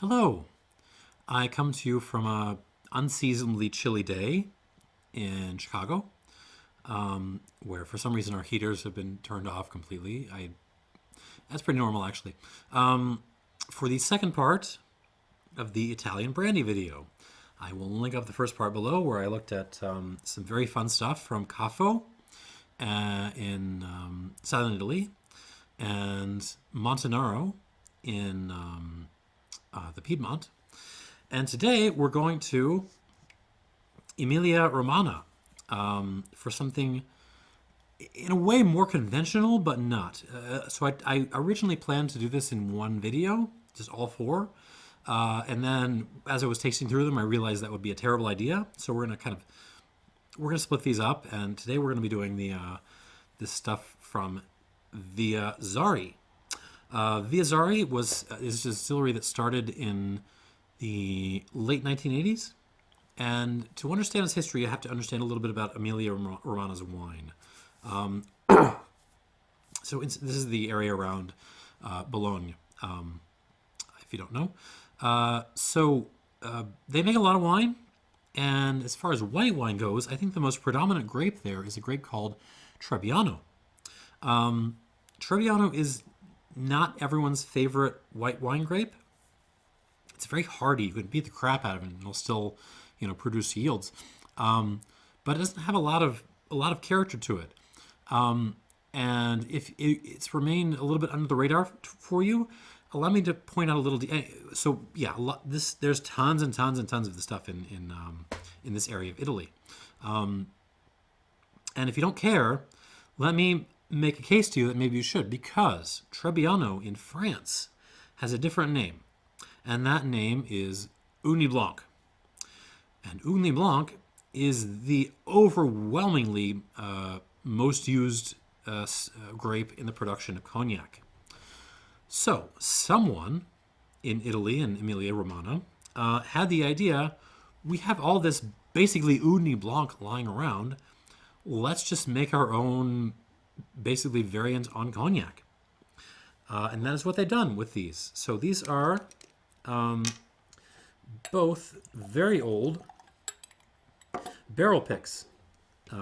Hello. I come to you from a unseasonably chilly day in Chicago, where for some reason our heaters have been turned off completely. That's pretty normal actually. For the second part of the Italian Brandy video, I will link up the first part below where I looked at some very fun stuff from Caffo in southern Italy and Montanaro in the Piedmont. And today we're going to Emilia-Romagna for something in a way more conventional, but not. So I originally planned to do this in one video, just all four. And then as I was tasting through them, I realized that would be a terrible idea. So we're gonna split these up, and today we're gonna be doing the this stuff from Viazari. Viazari is a distillery that started in the late 1980s. And to understand its history, you have to understand a little bit about Emilia-Romagna's wine. This is the area around Bologne, if you don't know. They make a lot of wine. And as far as white wine goes, I think the most predominant grape there is a grape called trebbiano. Trebbiano is not everyone's favorite white wine grape. It's very hardy. You can beat the crap out of it, and it'll still, produce yields. But it doesn't have a lot of character to it. And if it's remained a little bit under the radar for you, allow me to point out a little. There's tons and tons and tons of the stuff in this area of Italy. And if you don't care, let me make a case to you that maybe you should, because Trebbiano in France has a different name, and that name is Ugni Blanc. And Ugni Blanc is the overwhelmingly most used grape in the production of cognac. So someone in Italy, in Emilia-Romagna, had the idea, we have all this basically Ugni Blanc lying around, let's just make our own basically variant on cognac. And that is what they've done with these. So these are both very old barrel picks.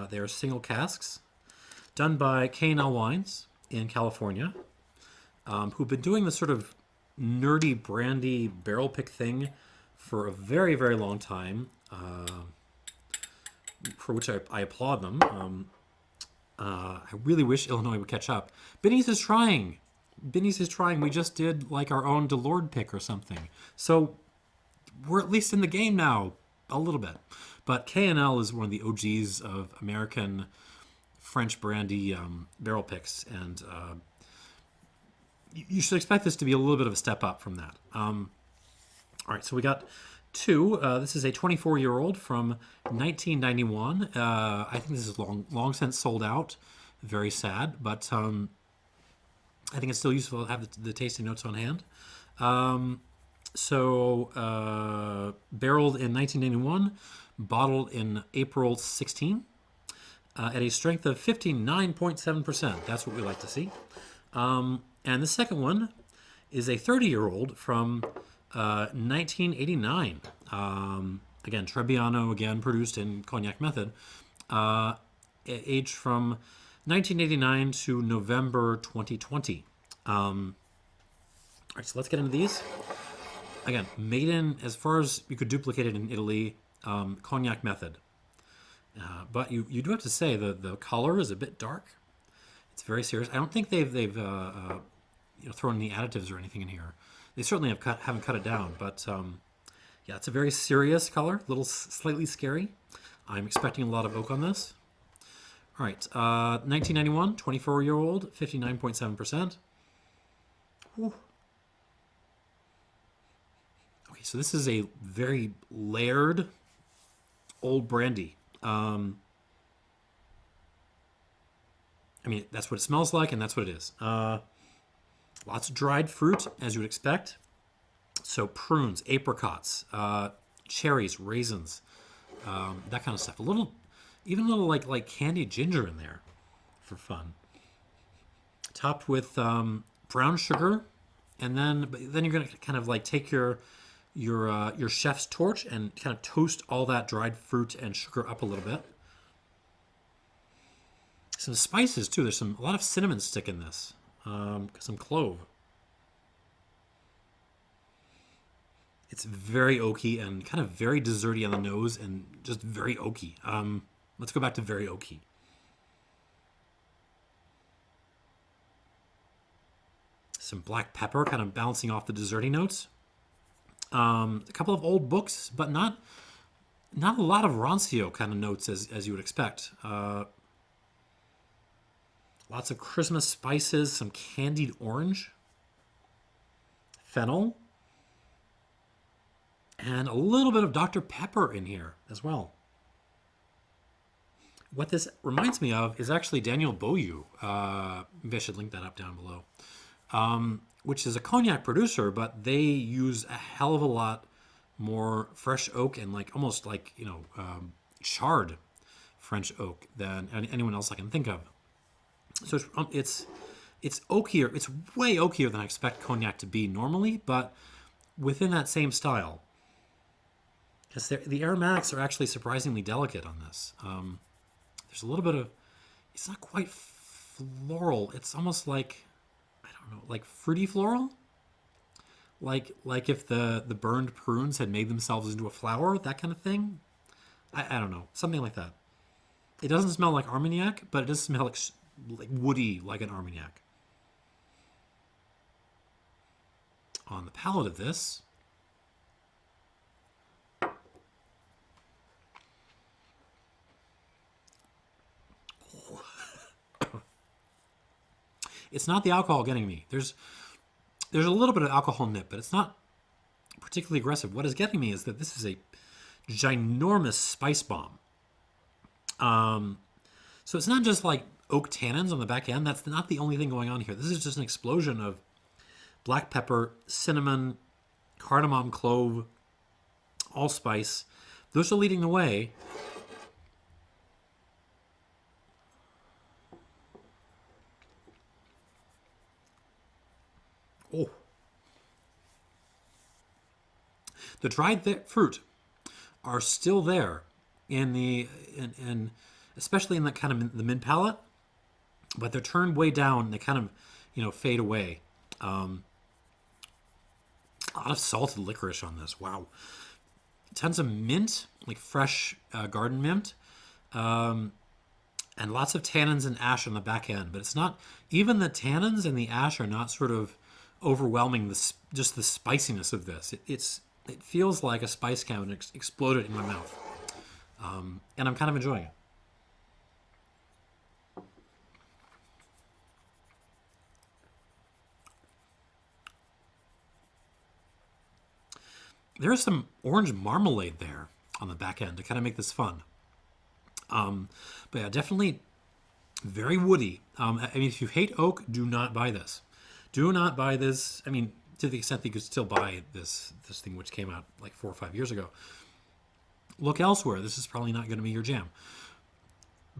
They are single casks done by K&L Wines in California, who've been doing this sort of nerdy brandy barrel pick thing for a very, very long time, for which I applaud them. I really wish Illinois would catch up. Benny's is trying. We just did like our own Delord pick or something. So we're at least in the game now, a little bit. But K&L is one of the OGs of American French brandy barrel picks, and you should expect this to be a little bit of a step up from that. All right, so we got two. This is a 24-year-old from 1991. I think this is long since sold out. Very sad, but I think it's still useful to have the tasting notes on hand. Barreled in 1991, bottled in April 16, at a strength of 59.7%. That's what we like to see. And the second one is a 30-year-old from 1989. Again, Trebbiano, again, produced in cognac method, aged from 1989 to November 2020. All right, so let's get into these. Again, made in, as far as you could duplicate it in Italy, cognac method. But you do have to say the color is a bit dark. It's very serious. I don't think they've thrown any additives or anything in here. They certainly haven't cut it down. But yeah, it's a very serious color, a little slightly scary. I'm expecting a lot of oak on this. All right, 1991, 24-year-old, 59.7%. Okay, so this is a very layered old brandy. I mean, that's what it smells like, and that's what it is. Lots of dried fruit, as you would expect. So prunes, apricots, cherries, raisins, that kind of stuff. Even a little like candied ginger in there for fun. Topped with brown sugar, and then you're gonna kind of like take your your chef's torch and kind of toast all that dried fruit and sugar up a little bit. Some spices too. There's a lot of cinnamon stick in this. Some clove. It's very oaky and kind of very desserty on the nose and just very oaky. Let's go back to very oaky. Some black pepper kind of balancing off the desserty notes. A couple of old books, but not a lot of rancio kind of notes as you would expect. Lots of Christmas spices, some candied orange, fennel, and a little bit of Dr. Pepper in here as well. What this reminds me of is actually Daniel Beaulieu. Maybe I should link that up down below. Which is a cognac producer, but they use a hell of a lot more fresh oak and almost charred French oak than anyone else I can think of. So it's oakier. It's way oakier than I expect cognac to be normally, but within that same style. Because the aromatics are actually surprisingly delicate on this. There's a little bit of, it's not quite floral. It's almost like, I don't know, like fruity floral? Like if the burned prunes had made themselves into a flower, that kind of thing? I don't know, something like that. It doesn't smell like Armagnac, but it does smell like woody, like an Armagnac. On the palate of this, it's not the alcohol getting me. There's a little bit of alcohol nip, but it's not particularly aggressive. What is getting me is that this is a ginormous spice bomb. So it's not just like oak tannins on the back end. That's not the only thing going on here. This is just an explosion of black pepper, cinnamon, cardamom, clove, allspice. Those are leading the way. Oh. The dried fruit are still there and especially in that kind of the mid palate, but they're turned way down and they kind of, fade away. A lot of salted licorice on this. Wow. Tons of mint, like fresh garden mint. And lots of tannins and ash on the back end. But it's not, even the tannins and the ash are not sort of overwhelming just the spiciness of this. It feels like a spice cabinet exploded in my mouth. And I'm kind of enjoying it. There's some orange marmalade there on the back end to kind of make this fun. But yeah, definitely very woody. I mean, if you hate oak, do not buy this. Do not buy this. I mean, to the extent that you could still buy this thing, which came out like 4 or 5 years ago. Look elsewhere. This is probably not going to be your jam.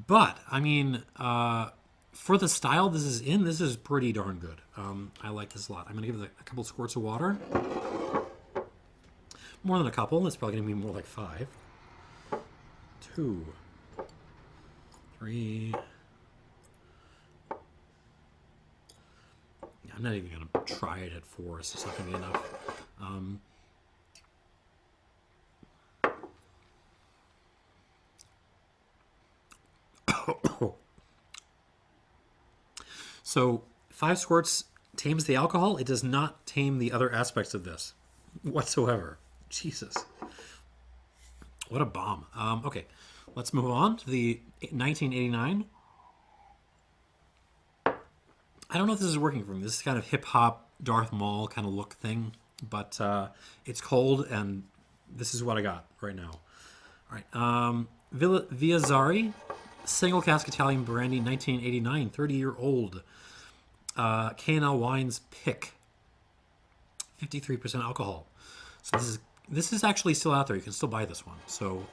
But, I mean, for the style this is in, this is pretty darn good. I like this a lot. I'm going to give it a couple squirts of water. More than a couple. It's probably going to be more like 5. 2. 3. I'm not even going to try it at 4. It's just not going to be enough. So 5 squirts tames the alcohol. It does not tame the other aspects of this whatsoever. Jesus. What a bomb. Okay, let's move on to the 1989. I don't know if this is working for me. This is kind of hip-hop, Darth Maul kind of look thing. But it's cold, and this is what I got right now. All right. Viazari, single cask Italian brandy, 1989, 30-year-old. K&L Wines Pick. 53% alcohol. So this is actually still out there. You can still buy this one. So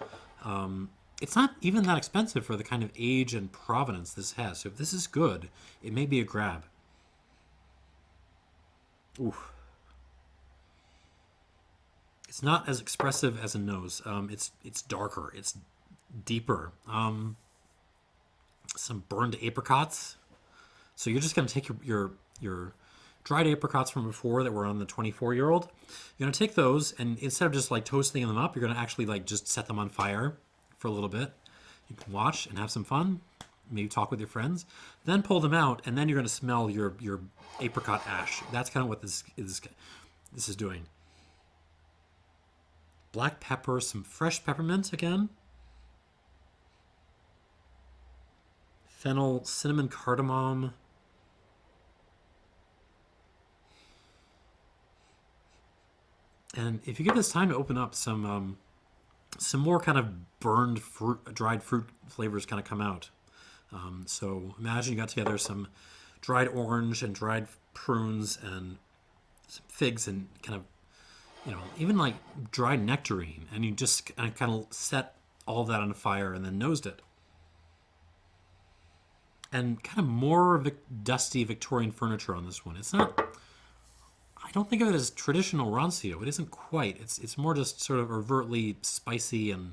it's not even that expensive for the kind of age and provenance this has. So if this is good, it may be a grab. Oof. It's not as expressive as a nose. It's darker. It's deeper. Some burned apricots. So you're just going to take your dried apricots from before that were on the 24-year-old. You're going to take those, and instead of just like toasting them up, you're going to actually like just set them on fire for a little bit. You can watch and have some fun. Maybe talk with your friends. Then pull them out, and then you're going to smell your apricot ash. That's kind of what this is doing. Black pepper, some fresh peppermint again. Fennel, cinnamon, cardamom. And if you give this time to open up, some more kind of burned fruit, dried fruit flavors kind of come out. So imagine you got together some dried orange and dried prunes and some figs and kind of, even like dried nectarine, and you just kind of set all of that on fire and then nosed it. And kind of more dusty Victorian furniture on this one. It's not, I don't think of it as traditional rancio. It isn't quite. It's more just sort of overtly spicy and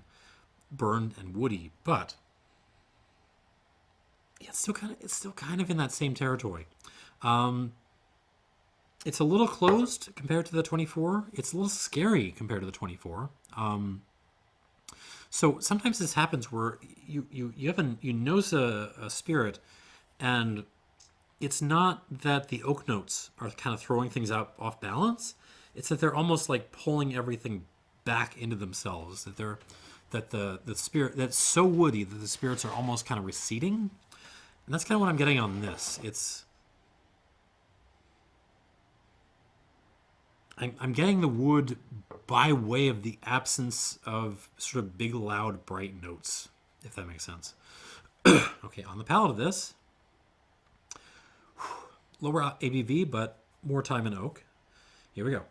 burned and woody, but yeah, it's still kind of in that same territory. It's a little closed compared to the 24. It's a little scary compared to the 24. So sometimes this happens where you nose a spirit, and it's not that the oak notes are kind of throwing things out off balance. It's that they're almost like pulling everything back into themselves. That the spirit that's so woody that the spirits are almost kind of receding, and that's kind of what I'm getting on this. I'm getting the wood by way of the absence of sort of big, loud, bright notes, if that makes sense. Okay, on the palate of this, lower ABV, but more time in oak. Here we go.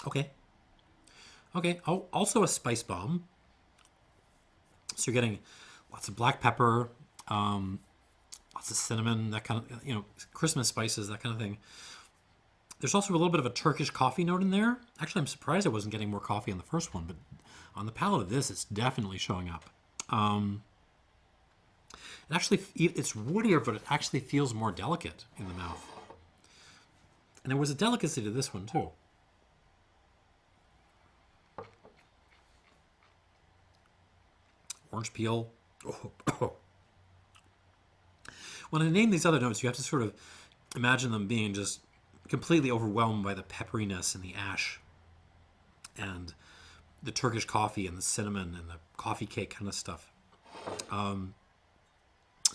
Okay. Okay, also a spice bomb. So you're getting lots of black pepper, lots of cinnamon, that kind of, Christmas spices, that kind of thing. There's also a little bit of a Turkish coffee note in there. Actually, I'm surprised I wasn't getting more coffee on the first one, but on the palate of this, it's definitely showing up. It's woodier, but it actually feels more delicate in the mouth. And there was a delicacy to this one, too. Orange peel. Oh. When I name these other notes, you have to sort of imagine them being just completely overwhelmed by the pepperiness and the ash and the Turkish coffee and the cinnamon and the coffee cake kind of stuff. So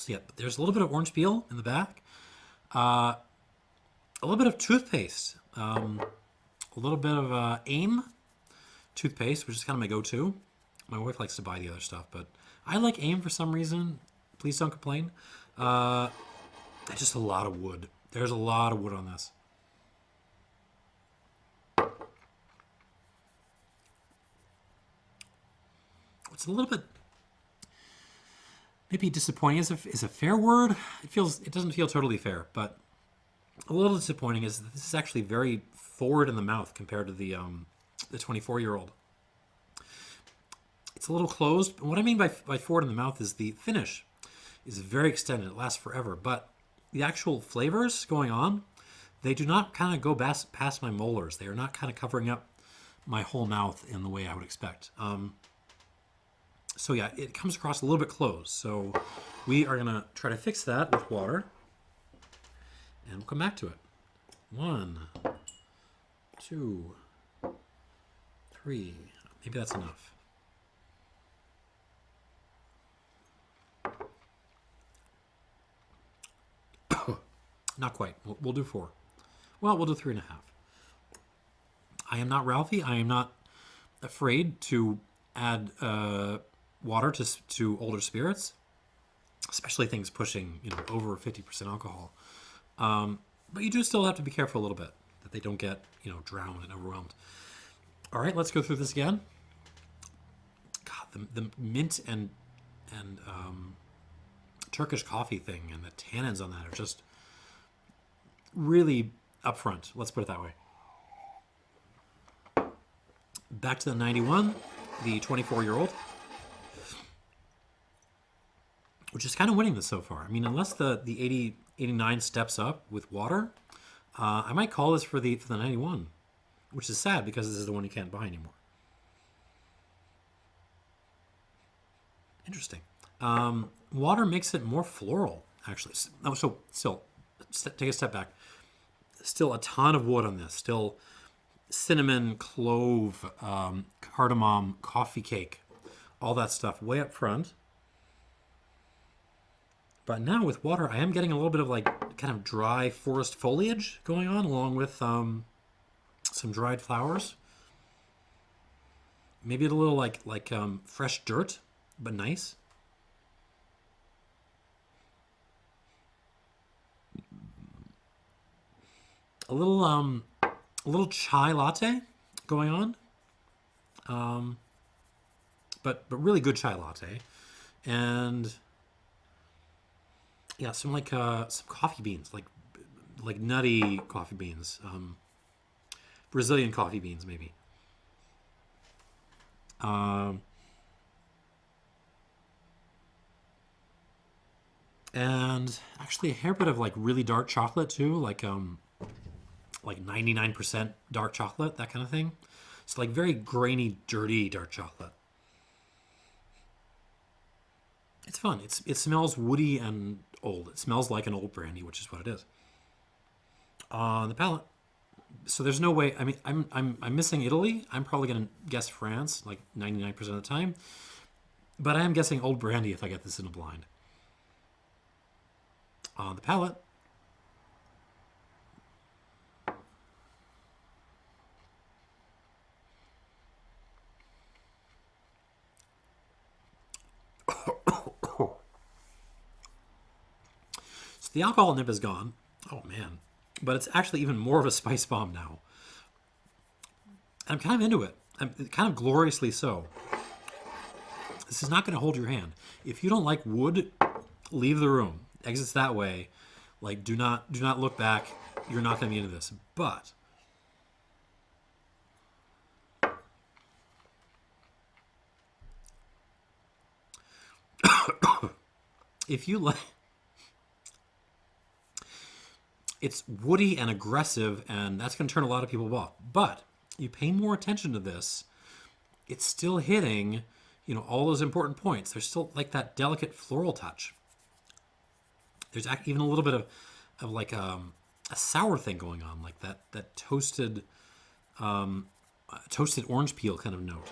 yeah, there's a little bit of orange peel in the back, a little bit of toothpaste, a little bit of AIM toothpaste, which is kind of my go-to. My wife likes to buy the other stuff, but I like AIM for some reason. Please don't complain. Just a lot of wood. There's a lot of wood on this. What's a little bit maybe disappointing is a fair word. It doesn't feel totally fair, but a little disappointing is that this is actually very forward in the mouth compared to the 24-year-old. It's a little closed. What I mean by forward in the mouth is the finish is very extended. It lasts forever. But the actual flavors going on, they do not kind of go past my molars. They are not kind of covering up my whole mouth in the way I would expect. So yeah, it comes across a little bit closed. So we are going to try to fix that with water. And we'll come back to it. 1, 2, 3. Maybe that's enough. Not quite. We'll do 4. Well, we'll do 3.5. I am not Ralphie. I am not afraid to add water to older spirits, especially things pushing over 50% alcohol. But you do still have to be careful a little bit that they don't get drowned and overwhelmed. All right, let's go through this again. God, the mint and Turkish coffee thing and the tannins on that are just really upfront. Let's put it that way. Back to the 91, the 24-year-old, which is kind of winning this so far. I mean, unless the 89 steps up with water, I might call this for the 91, which is sad because this is the one you can't buy anymore. Interesting. Water makes it more floral, actually. Oh, so still, take a step back. Still a ton of wood on this. Still cinnamon, clove, cardamom, coffee cake, all that stuff way up front. But now with water, I am getting a little bit of like kind of dry forest foliage going on, along with some dried flowers. Maybe a little like fresh dirt, but nice. A little chai latte going on, but really good chai latte, and yeah, some coffee beans, like nutty coffee beans, Brazilian coffee beans maybe. And actually a hair bit of like really dark chocolate too, like 99% dark chocolate, that kind of thing. It's like very grainy, dirty dark chocolate. It's fun. It smells woody and old. It smells like an old brandy, which is what it is. On the palate. So there's no way. I mean, I'm missing Italy. I'm probably gonna guess France, like 99% of the time. But I am guessing old brandy if I get this in a blind. On the palate. So the alcohol nip is gone. Oh man. But it's actually even more of a spice bomb now. I'm kind of into it. I'm kind of gloriously so. This is not going to hold your hand. If you don't like wood, leave the room. Exits that way. Like, do not look back. You're not going to be into this. But if you like, it's woody and aggressive, and that's going to turn a lot of people off. But you pay more attention to this, it's still hitting, all those important points. There's still like that delicate floral touch. There's even a little bit of like a sour thing going on, like that toasted orange peel kind of note.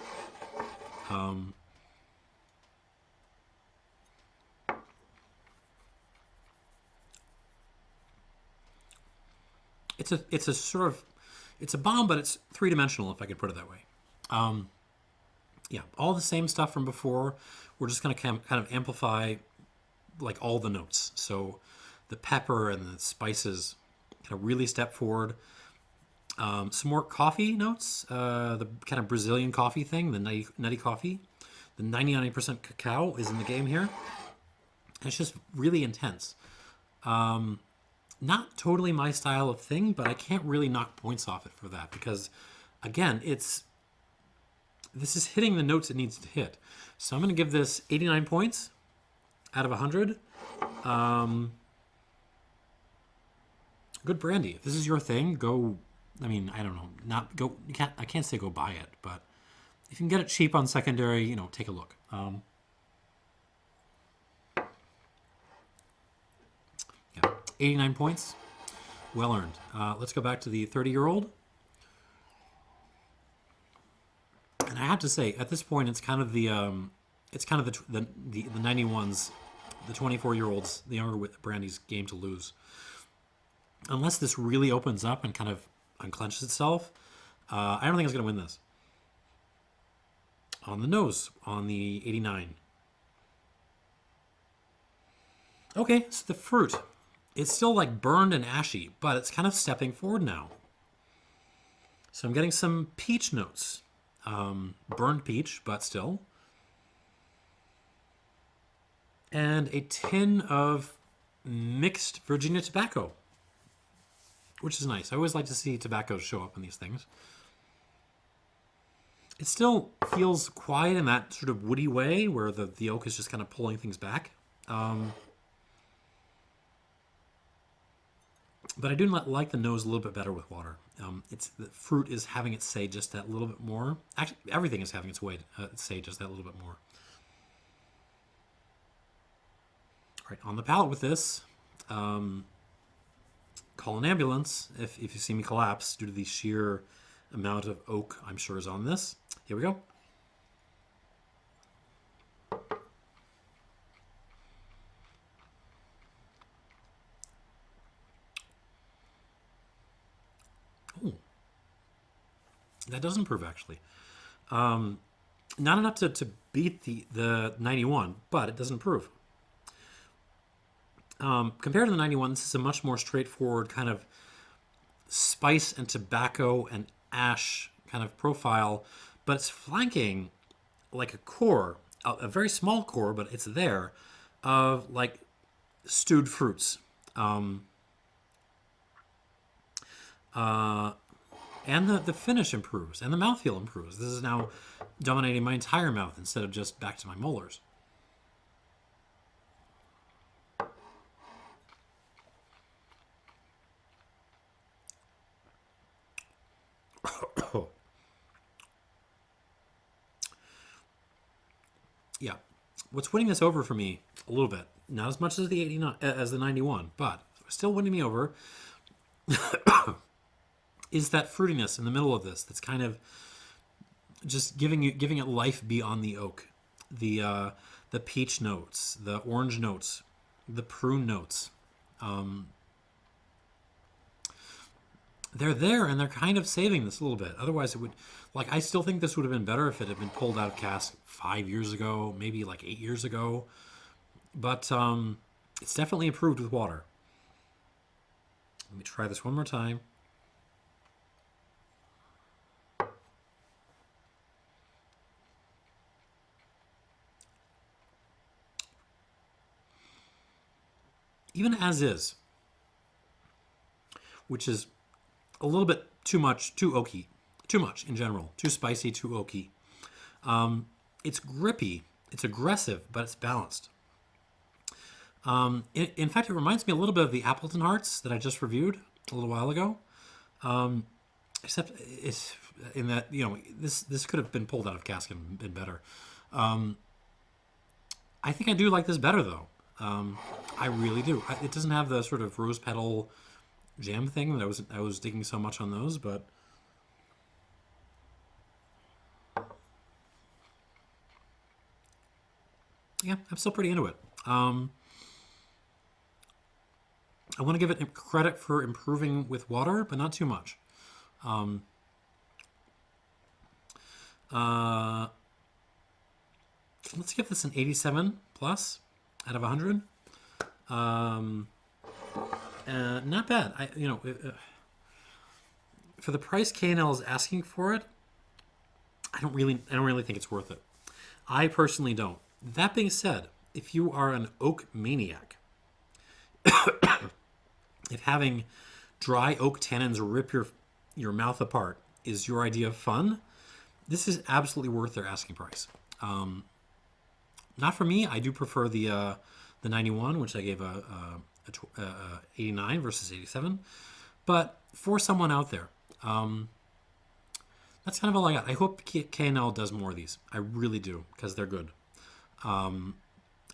It's a sort of, it's a bomb, but it's three-dimensional, if I could put it that way. Yeah, all the same stuff from before. We're just going to kind of amplify like all the notes. So the pepper and the spices kind of really step forward. Some more coffee notes, the kind of Brazilian coffee thing, the nutty coffee. The 99% cacao is in the game here. And it's just really intense. Not totally my style of thing, but I can't really knock points off it for that because, again, this is hitting the notes it needs to hit. So I'm going to give this 89 points out of 100. Good brandy. If this is your thing, go. I mean, I don't know. Not go. I can't say go buy it, but if you can get it cheap on secondary, take a look. Yeah, 89 points, well earned. Let's go back to the 30-year-old. And I have to say, at this point, it's kind of the 91s, the 24-year-olds, the younger Brandy's game to lose. Unless this really opens up and kind of unclenches itself, I don't think it's going to win this. On the nose, on the 89. Okay, so the fruit. It's still like burned and ashy, but it's kind of stepping forward now. So I'm getting some peach notes. Burned peach, but still. and a tin of mixed Virginia tobacco, which is nice. I always like to see tobacco show up in these things. It still feels quiet in that sort of woody way where the oak is just kind of pulling things back. But I do not like the nose a little bit better with water. The fruit is having it say just that little bit more. Actually, everything is having its way say just that little bit more. All right, on the palate with this, call an ambulance if you see me collapse due to the sheer amount of oak I'm sure is on this. Here we go. Ooh. That does improve, actually. Not enough to beat the 91, but it does improve. Compared to the 91, this is a much more straightforward kind of spice and tobacco and ash kind of profile, but it's flanking like a core, a very small core, but it's there, of like stewed fruits. And the finish improves, and the mouthfeel improves. This is now dominating my entire mouth instead of just back to my molars. Yeah, what's winning this over for me a little bit, not as much as the 89, as the 91, but still winning me over, is that fruitiness in the middle of this. That's kind of just giving it life beyond the oak, the peach notes, the orange notes, the prune notes. They're there, and they're kind of saving this a little bit. Otherwise, it would, like, I still think this would have been better if it had been pulled out of cask 5 years ago, maybe like 8 years ago. But it's definitely improved with water. Let me try this one more time. Even as is, which is a little bit too much, too oaky, too much in general, too spicy, too oaky. It's grippy, it's aggressive, but it's balanced. In fact, it reminds me a little bit of the Appleton Hearts that I just reviewed a little while ago. Except it's in that, this could have been pulled out of cask and been better. I think I do like this better though. I really do. It doesn't have the sort of rose petal jam thing that I was digging so much on those, but yeah, I'm still pretty into it. I want to give it credit for improving with water, but not too much. Let's give this an 87 plus out of 100. Not bad. For the price K&L is asking for it, I don't really think it's worth it. I personally don't. That being said, if you are an oak maniac, if having dry oak tannins rip your mouth apart is your idea of fun, this is absolutely worth their asking price. Not for me. I do prefer the 91, which I gave a 89 versus 87. But for someone out there, that's kind of all I got. I hope K&L does more of these. I really do, because they're good. And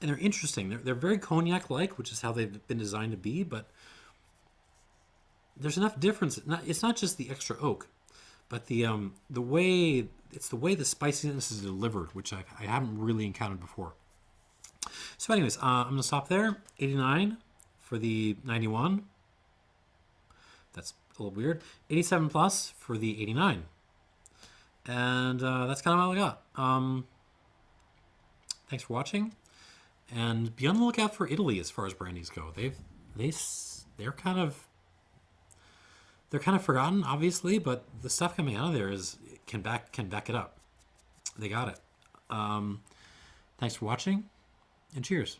they're interesting. They're very cognac-like, which is how they've been designed to be, but there's enough difference. It's not just the extra oak, but the way the spiciness is delivered, which I haven't really encountered before. So anyways, I'm going to stop there. 89 for the 91. That's a little weird. 87 plus for the 89. And that's kind of all I got. Thanks for watching. And be on the lookout for Italy as far as brandies go. They're kind of forgotten, obviously, but the stuff coming out of there can back it up. They got it. Thanks for watching, and cheers.